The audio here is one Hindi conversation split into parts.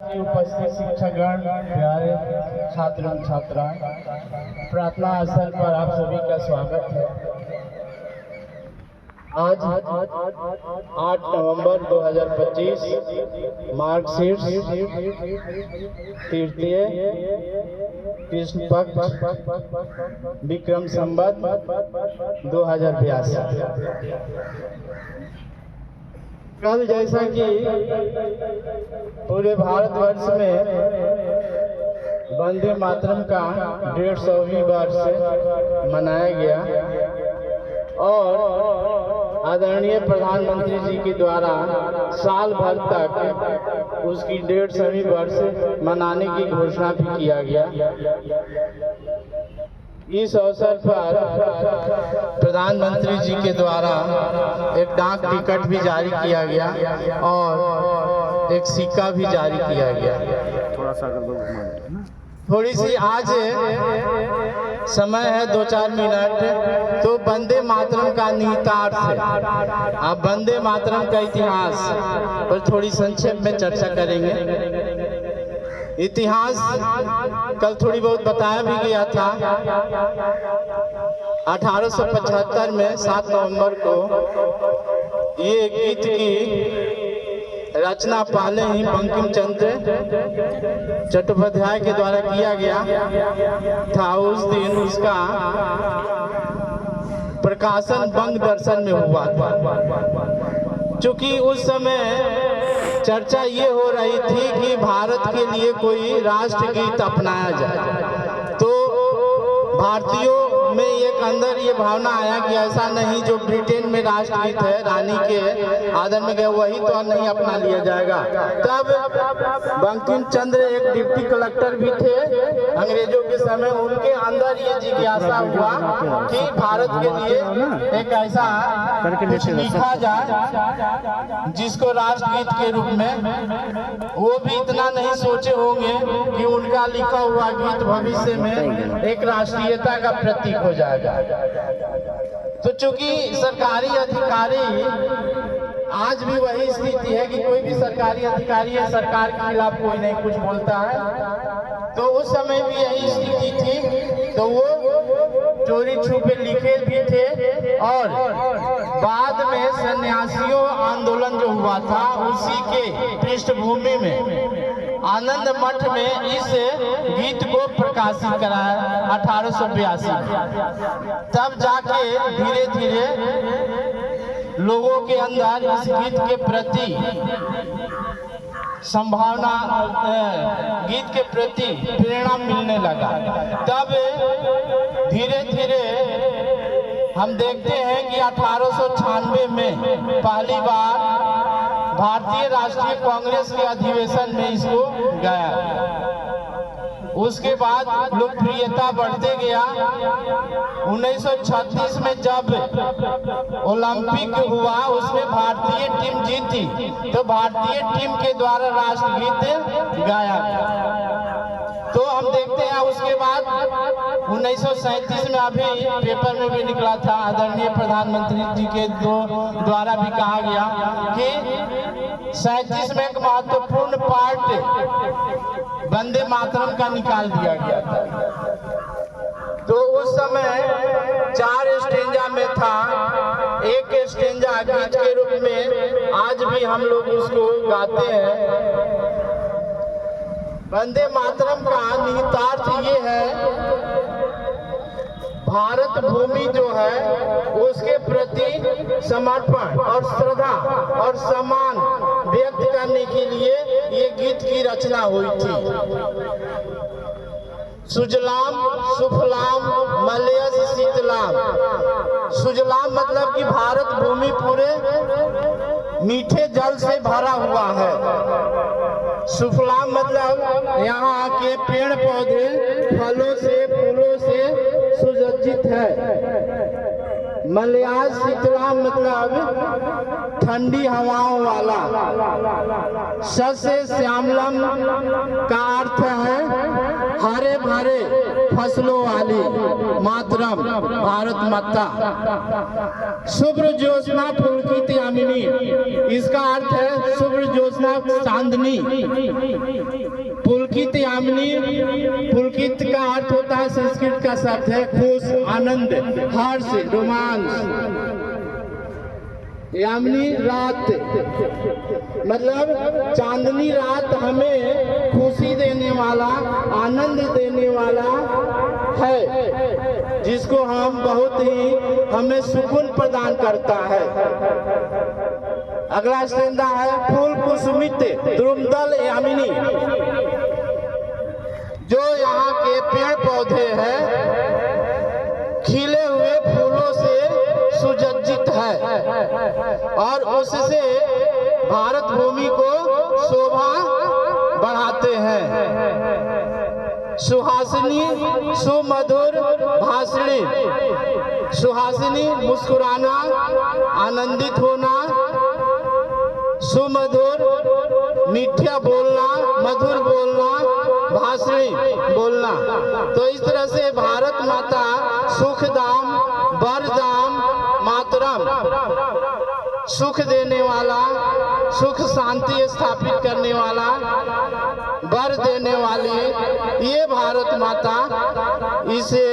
की उपस्थित शिक्षकगण, प्यारे छात्र एवं छात्राएं, प्रार्थना स्थल पर आप सभी का स्वागत है। आज 8 नवंबर 2025 मार्कशीट तृतीय कृष्ण पक्ष विक्रम संवत 2082। कल जैसा कि पूरे भारतवर्ष में वंदे मातरम का 150वीं वर्ष मनाया गया और आदरणीय प्रधानमंत्री जी के द्वारा साल भर तक उसकी 150वीं वर्ष मनाने की घोषणा भी किया गया। इस अवसर पर प्रधानमंत्री जी के द्वारा एक डाक टिकट भी जारी किया गया और एक सिक्का भी जारी किया गया। थोड़ी सी आज समय है 2-4 मिनट, तो वंदे मातरम का निहितार्थ है। आप वंदे मातरम का इतिहास पर थोड़ी संक्षेप में चर्चा करेंगे। इतिहास कल थोड़ी बहुत बताया भी गया था। 1875 में 7 नवंबर को ये गीत की रचना पहले ही बंकिम चंद्र चट्टोपाध्याय के द्वारा किया गया था। उस दिन उसका प्रकाशन बंग दर्शन में हुआ था। चूंकि उस समय चर्चा ये हो रही थी कि भारत के लिए कोई राष्ट्रगीत अपनाया जाए, तो भारतीयों में एक अंदर ये भावना आया कि ऐसा नहीं, जो ब्रिटेन में राष्ट्रगीत है रानी के आदर में गया, वही तो नहीं अपना लिया जाएगा। तब बंकिम चंद्र एक डिप्टी कलेक्टर भी थे अंग्रेजों के समय, उनके अंदर ये जिज्ञासा हुआ कि भारत के लिए एक ऐसा कुछ लिखा जाए जिसको राष्ट्रगीत के रूप में। वो भी इतना नहीं सोचे होंगे कि उनका लिखा हुआ गीत भविष्य में एक राष्ट्रीयता का प्रतीक हो जाएगा। तो चूंकि सरकारी अधिकारी, आज भी वही स्थिति है कि कोई भी सरकारी अधिकारी है, सरकार के खिलाफ कोई नहीं कुछ बोलता है, तो उस समय भी यही स्थिति थी। तो वो चोरी छुपे लिखे भी थे और बाद में सन्यासियों आंदोलन जो हुआ था उसी के पृष्ठभूमि में आनंद मठ में इस गीत को प्रकाशित कराया 1882 में। तब जाके धीरे धीरे लोगों के अंदर इस गीत के प्रति संभावना, गीत के प्रति प्रेरणा मिलने लगा। तब धीरे धीरे हम देखते हैं कि 1896 में पहली बार भारतीय राष्ट्रीय कांग्रेस के अधिवेशन में इसको गाया। उसके बाद लोकप्रियता बढ़ते गया। 1936 में जब ओलंपिक हुआ उसमें भारतीय टीम जीती, तो भारतीय टीम के द्वारा राष्ट्रगीत गाया। तो हम देखते हैं उसके बाद 1937 में अभी पेपर में भी निकला था, आदरणीय प्रधानमंत्री जी के द्वारा भी कहा गया कि 37 में एक महत्वपूर्ण पार्ट वंदे मातरम का निकाल दिया गया था। तो उस समय 4 स्टेंजा में था। एक स्टेंजा गीत के रूप में आज भी हम लोग उसको गाते हैं। वंदे मातरम का निहितार्थ ये है, भारत भूमि जो है उसके प्रति समर्पण और श्रद्धा और सम्मान व्यक्त करने के लिए ये गीत की रचना हुई थी। सुजलाम सुफलाम मलयज शीतलाम। सुजलाम मतलब कि भारत भूमि पूरे मीठे जल से भरा हुआ है। सुफलाम मतलब यहाँ के पेड़ पौधे फलों से फूलों से सुसज्जित है। मलयाज शीतलाम मतलब ठंडी हवाओं वाला। सस्य श्यामलम का अर्थ है हरे भरे फसलों वाली मातरम भारत माता। शुभ्र ज्योत्सना पुलकित यामिनी, इसका अर्थ है शुभ्र ज्योत्सना चांदनी। संस्कृत का शब्द है खुश, आनंद, हर्ष, रोमांच। यामिनी रात मतलब चांदनी रात हमें खुशी देने वाला, आनंद देने वाला है, जिसको हम बहुत ही हमें सुकून प्रदान करता है। अगला स्टेंजा है फूल कुसुमित द्रुमदल यामिनी। जो यहाँ के पेड़ पौधे हैं खिले हुए फूलों से सुसज्जित है और उससे भारत भूमि को शोभा बढ़ाते हैं। सुहासिनी सुमधुर भाषणी, सुहासिनी मुस्कुराना, आनंदित होना, सुमधुर मीठा बोलना, मधुर बोलना, भाषणी बोलना। तो इस तरह से भारत माता सुखदाम वरदाम मातरम, सुख देने वाला, सुख शांति स्थापित करने वाला, वर देने वाली ये भारत माता, इसे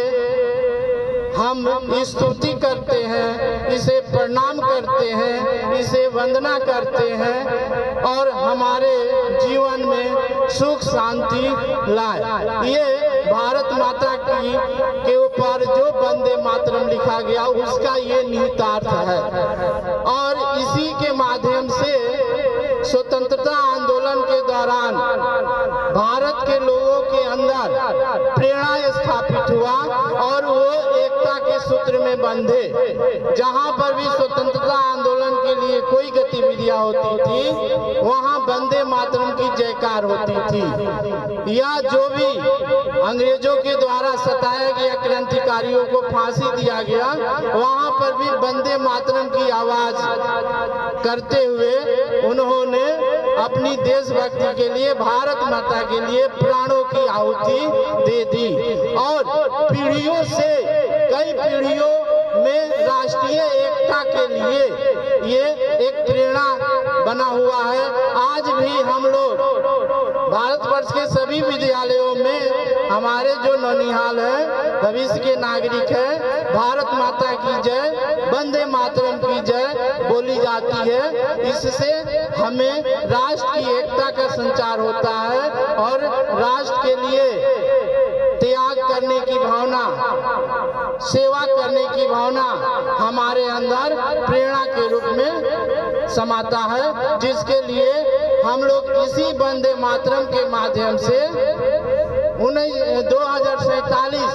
हम स्तुति करते हैं, इसे प्रणाम करते हैं, इसे वंदना करते हैं और हमारे जीवन में सुख शांति लाए। ये भारत माता के ऊपर जो वंदे मातरम लिखा गया उसका ये निहितार्थ है और इसी के माध्यम से स्वतंत्रता आंदोलन के दौरान भारत के लोगों के अंदर प्रेरणा स्थापित हुआ और वो एकता के सूत्र में बंधे। जहां पर भी स्वतंत्रता आंदोलन के लिए कोई गतिविधियां होती थी वहां वंदे मातरम की जयकार होती थी। या जो भी अंग्रेजों के द्वारा सताया गया क्रांतिकारियों को फांसी दिया गया वहां पर भी वंदे मातरम की आवाज करते हुए उन्होंने अपनी देशभक्ति के लिए, भारत माता के लिए प्राणों की आहुति दे दी और पीढ़ियों से कई पीढ़ियों में राष्ट्रीय एकता के लिए ये एक प्रेरणा बना हुआ है। आज भी हम लोग भारतवर्ष के सभी विद्यालयों में हमारे जो नौनिहाल है, भविष्य के नागरिक है, भारत माता की जय, वंदे मातरम की जय बोली जाती है। इससे हमें राष्ट्र की एकता का संचार होता है और राष्ट्र के लिए त्याग करने की भावना, सेवा करने की भावना हमारे अंदर प्रेरणा के रूप में समाता है, जिसके लिए हम लोग इसी वंदे मातरम के माध्यम से 2047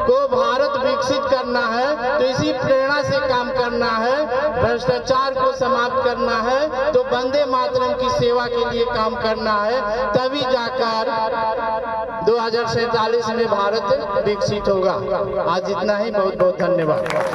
को भारत विकसित करना है तो इसी प्रेरणा से काम करना है, भ्रष्टाचार को समाप्त करना है तो वंदे मातरम की सेवा के लिए काम करना है, तभी जाकर 2047 में भारत विकसित होगा। आज इतना ही, बहुत बहुत धन्यवाद।